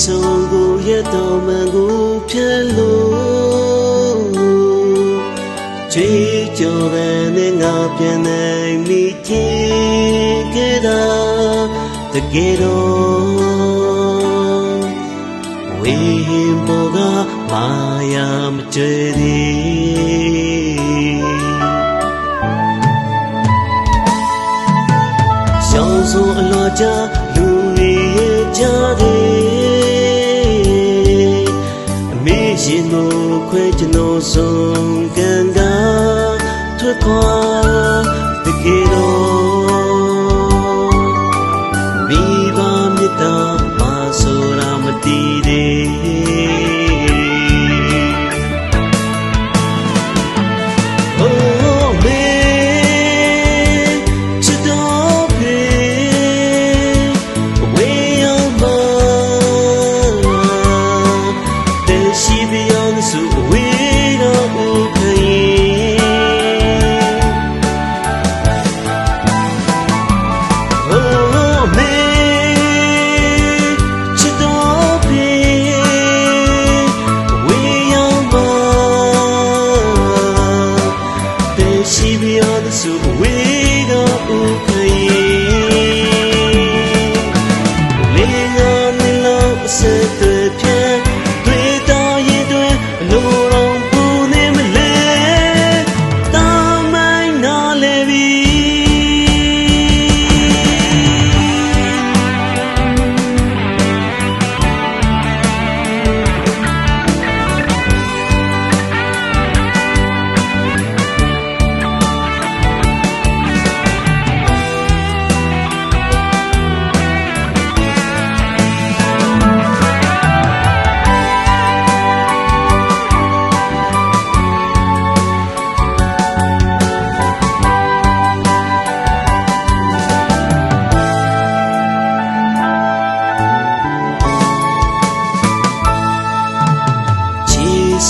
ဆုံးကိုရတော်မှန်ကိုဖြတ်လို့ချေကြော်တဲ့နဲ့ငါပြန်နိုင်မိခြင်းခဲ့တာတကယ်တော့ဝေဟင်ပေါ်ကမာယာမကြွယ်သည်ရှောင်းဆိုအလောကြလူတွေကြတယ်အမေရှင်တို့ခွဲကျွန်တော်ဆုံးကံကထွက်ခွာတကယ်တော့မိဘမေတ္တာပါဆိုတာမတည်သေး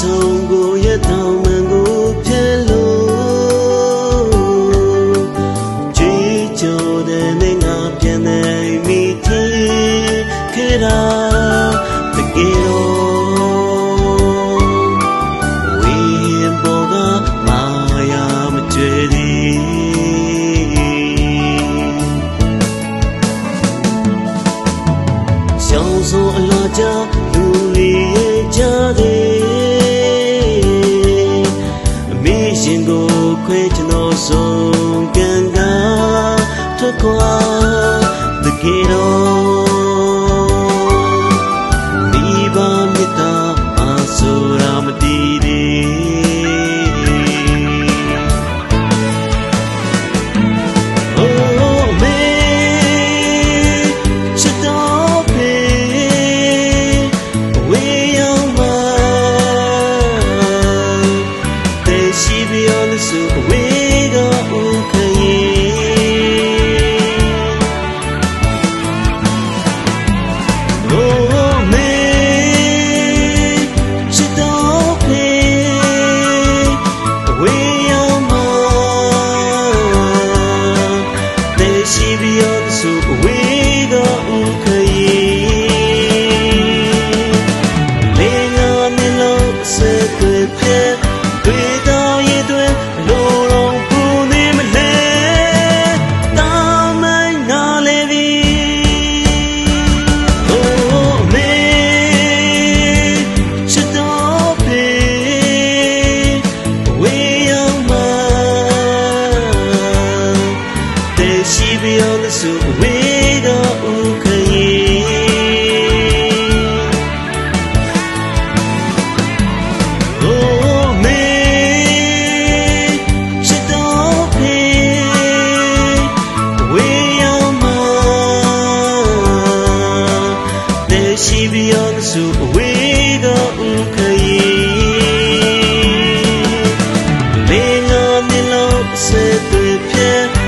ဆုံးကိုရတော်မှန်ကိုဖြတ်လို့ကြွေးကြော်တဲ့နဲ့ငါပြန်နိုင်မိခြင်းခဲ့တာတကယ်တော့ဝေးပေါ်ကမာယာမကြွယ်သည်ရှောင်းဆိုအလားကြလူလေးကြတယ်ရှင်ကိုခွဲကျွန်တော်ဆုံးကံကထွက်ခွာတကယ်တော့မိဘမေတ္တာပါဆိုတာမတည်သေးBeyond the low, set the pier.